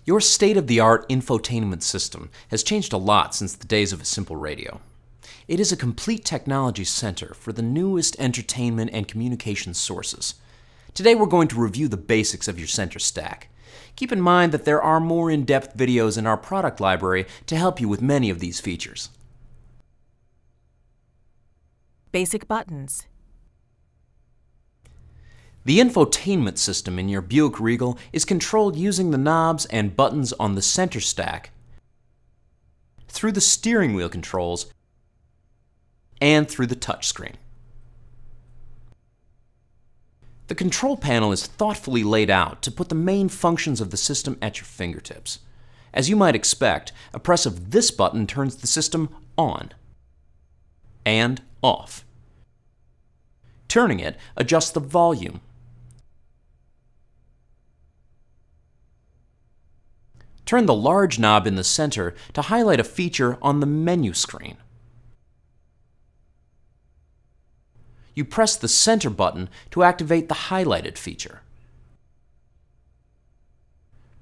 Your state-of-the-art infotainment system has changed a lot since the days of a simple radio. It is a complete technology center for the newest entertainment and communication sources. Today we're going to review the basics of your center stack. Keep in mind that there are more in-depth videos in our product library to help you with many of these features. Basic buttons. The infotainment system in your Buick Regal is controlled using the knobs and buttons on the center stack, through the steering wheel controls, and through the touchscreen. The control panel is thoughtfully laid out to put the main functions of the system at your fingertips. As you might expect, a press of this button turns the system on and off. Turning it adjusts the volume. Turn the large knob in the center to highlight a feature on the menu screen. You press the center button to activate the highlighted feature.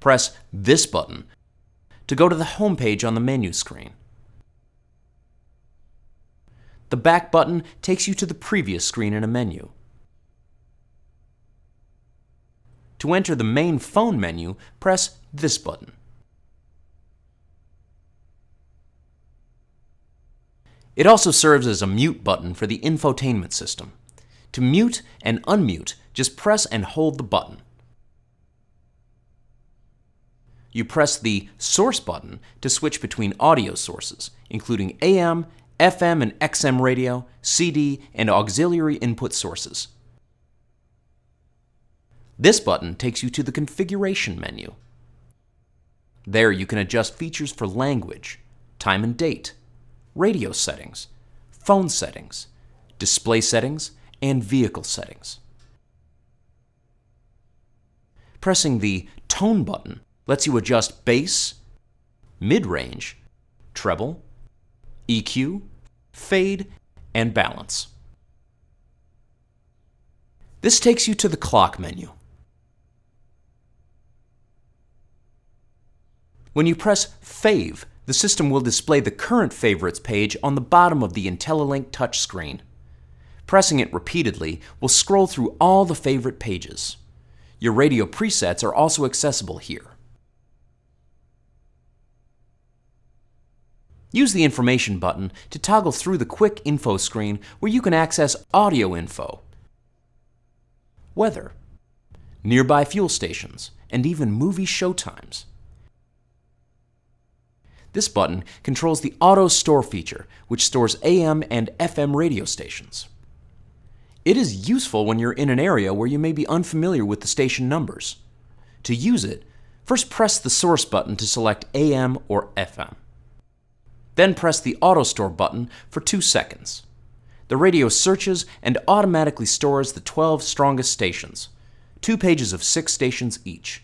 Press this button to go to the home page on the menu screen. The back button takes you to the previous screen in a menu. To enter the main phone menu, press this button. It also serves as a mute button for the infotainment system. To mute and unmute, just press and hold the button. You press the source button to switch between audio sources, including AM, FM and XM radio, CD, and auxiliary input sources. This button takes you to the configuration menu. There you can adjust features for language, time and date, radio settings, phone settings, display settings, and vehicle settings. Pressing the tone button lets you adjust bass, mid-range, treble, EQ, fade, and balance. This takes you to the clock menu. When you press Fave, the system will display the current favorites page on the bottom of the IntelliLink touchscreen. Pressing it repeatedly will scroll through all the favorite pages. Your radio presets are also accessible here. Use the Information button to toggle through the quick info screen where you can access audio info, weather, nearby fuel stations, and even movie showtimes. This button controls the Auto Store feature, which stores AM and FM radio stations. It is useful when you're in an area where you may be unfamiliar with the station numbers. To use it, first press the Source button to select AM or FM. Then press the Auto Store button for 2 seconds. The radio searches and automatically stores the 12 strongest stations, 2 pages of 6 stations each.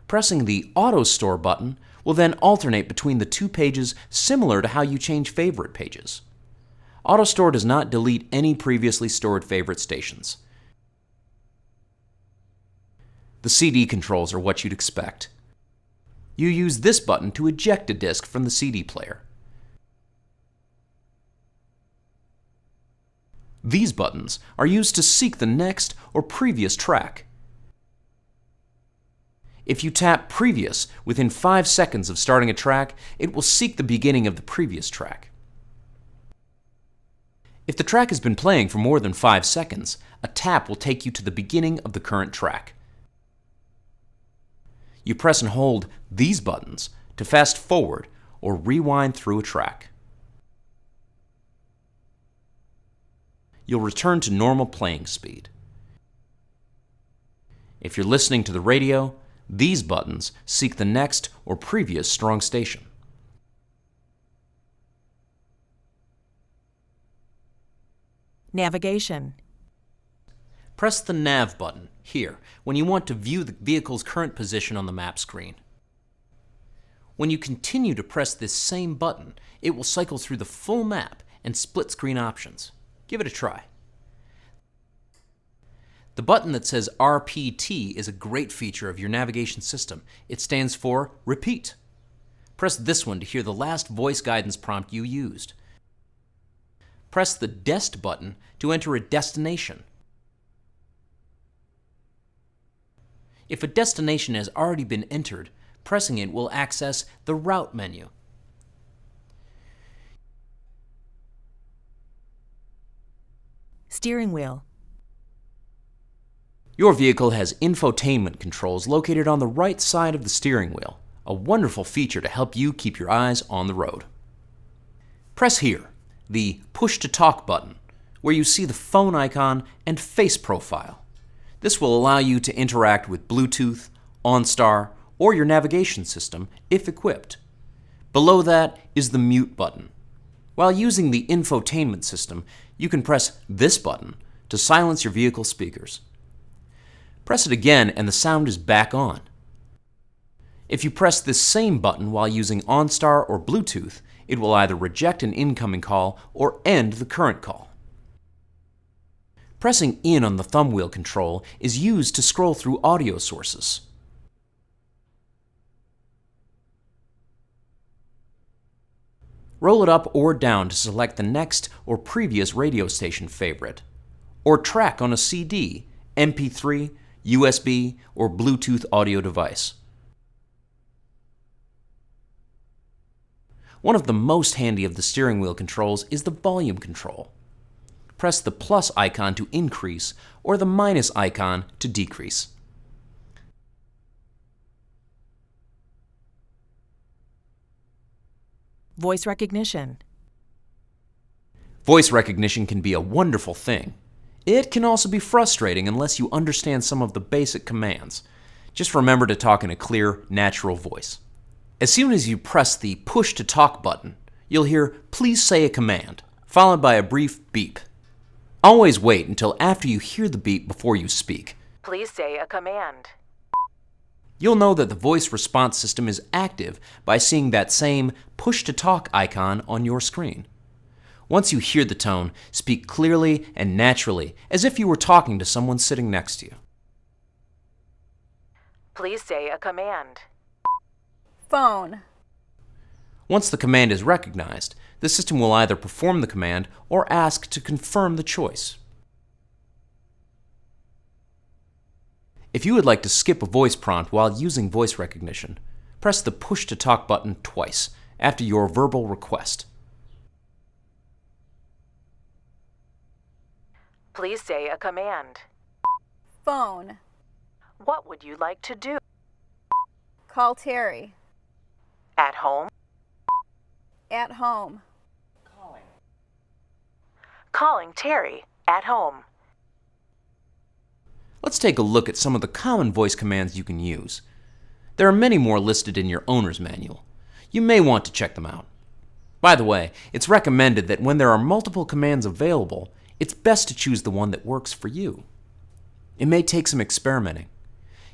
Pressing the Auto Store button will then alternate between the 2 pages, similar to how you change favorite pages. AutoStore does not delete any previously stored favorite stations. The CD controls are what you'd expect. You use this button to eject a disc from the CD player. These buttons are used to seek the next or previous track. If you tap Previous within 5 seconds of starting a track, it will seek the beginning of the previous track. If the track has been playing for more than 5 seconds, a tap will take you to the beginning of the current track. You press and hold these buttons to fast forward or rewind through a track. You'll return to normal playing speed. If you're listening to the radio, these buttons seek the next or previous strong station. Navigation. Press the Nav button here when you want to view the vehicle's current position on the map screen. When you continue to press this same button, it will cycle through the full map and split screen options. Give it a try. The button that says RPT is a great feature of your navigation system. It stands for Repeat. Press this one to hear the last voice guidance prompt you used. Press the Dest button to enter a destination. If a destination has already been entered, pressing it will access the Route menu. Steering wheel. Your vehicle has infotainment controls located on the right side of the steering wheel, a wonderful feature to help you keep your eyes on the road. Press here, the Push to Talk button, where you see the phone icon and face profile. This will allow you to interact with Bluetooth, OnStar, or your navigation system if equipped. Below that is the Mute button. While using the infotainment system, you can press this button to silence your vehicle speakers. Press it again and the sound is back on. If you press this same button while using OnStar or Bluetooth, it will either reject an incoming call or end the current call. Pressing in on the thumb wheel control is used to scroll through audio sources. Roll it up or down to select the next or previous radio station favorite, or track on a CD, MP3, USB, or Bluetooth audio device. One of the most handy of the steering wheel controls is the volume control. Press the plus icon to increase or the minus icon to decrease. Voice recognition. Voice recognition can be a wonderful thing. It can also be frustrating unless you understand some of the basic commands. Just remember to talk in a clear, natural voice. As soon as you press the Push to Talk button, you'll hear "Please say a command," followed by a brief beep. Always wait until after you hear the beep before you speak. Please say a command. You'll know that the voice response system is active by seeing that same Push to Talk icon on your screen. Once you hear the tone, speak clearly and naturally, as if you were talking to someone sitting next to you. Please say a command. Phone. Once the command is recognized, the system will either perform the command or ask to confirm the choice. If you would like to skip a voice prompt while using voice recognition, press the Push to Talk button twice after your verbal request. Please say a command. Phone. What would you like to do? Call Terry. At home? At home. Calling Terry at home. Let's take a look at some of the common voice commands you can use. There are many more listed in your owner's manual. You may want to check them out. By the way, it's recommended that when there are multiple commands available, it's best to choose the one that works for you. It may take some experimenting.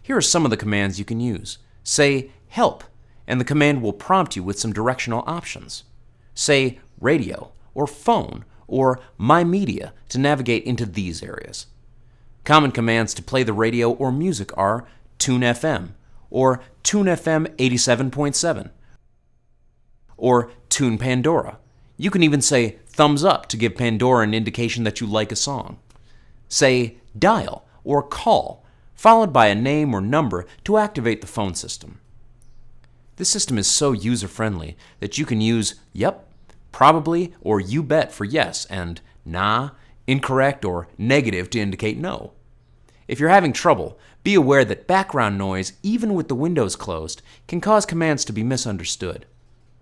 Here are some of the commands you can use. Say "help," and the command will prompt you with some directional options. Say "radio" or "phone" or "my media" to navigate into these areas. Common commands to play the radio or music are "tune FM" or "tune FM 87.7" or "tune Pandora." You can even say "thumbs up" to give Pandora an indication that you like a song. Say "dial" or "call," followed by a name or number to activate the phone system. This system is so user-friendly that you can use "yep," "probably," or "you bet" for yes, and "nah," "incorrect," or "negative" to indicate no. If you're having trouble, be aware that background noise, even with the windows closed, can cause commands to be misunderstood.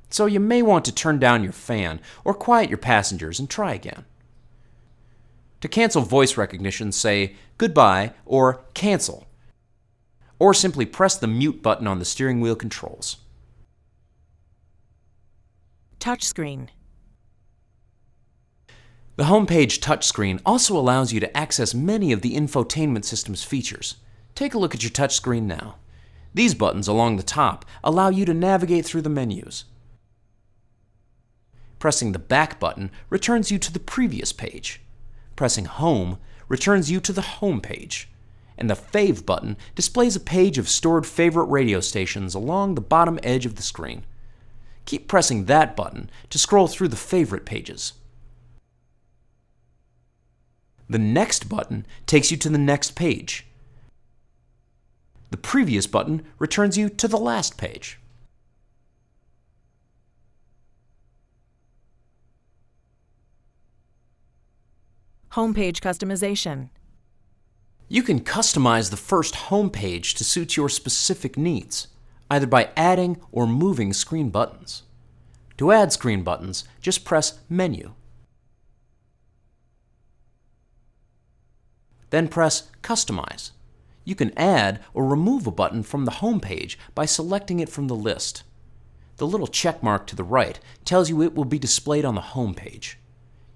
So you may want to turn down your fan or quiet your passengers and try again. To cancel voice recognition, say "goodbye" or "cancel," or simply press the mute button on the steering wheel controls. Touchscreen. The homepage touchscreen also allows you to access many of the infotainment system's features. Take a look at your touchscreen now. These buttons along the top allow you to navigate through the menus. Pressing the back button returns you to the previous page. Pressing home returns you to the home page, and the Fave button displays a page of stored favorite radio stations along the bottom edge of the screen. Keep pressing that button to scroll through the favorite pages. The Next button takes you to the next page. The Previous button returns you to the last page. Homepage customization. You can customize the first home page to suit your specific needs, either by adding or moving screen buttons. To add screen buttons, just press Menu. Then press Customize. You can add or remove a button from the home page by selecting it from the list. The little check mark to the right tells you it will be displayed on the home page.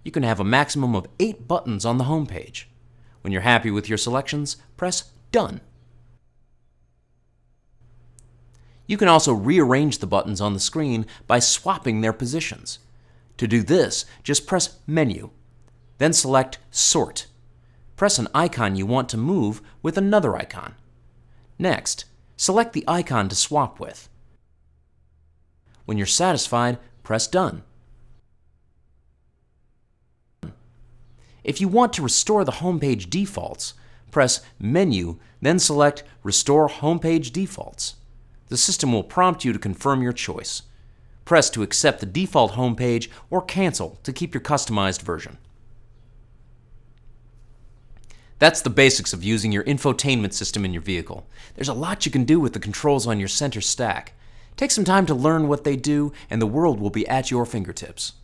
You can have a maximum of 8 buttons on the home page. When you're happy with your selections, press Done. You can also rearrange the buttons on the screen by swapping their positions. To do this, just press Menu, then select Sort. Press an icon you want to move with another icon. Next, select the icon to swap with. When you're satisfied, press Done. If you want to restore the homepage defaults, press Menu, then select Restore Homepage Defaults. The system will prompt you to confirm your choice. Press to accept the default homepage or cancel to keep your customized version. That's the basics of using your infotainment system in your vehicle. There's a lot you can do with the controls on your center stack. Take some time to learn what they do, and the world will be at your fingertips.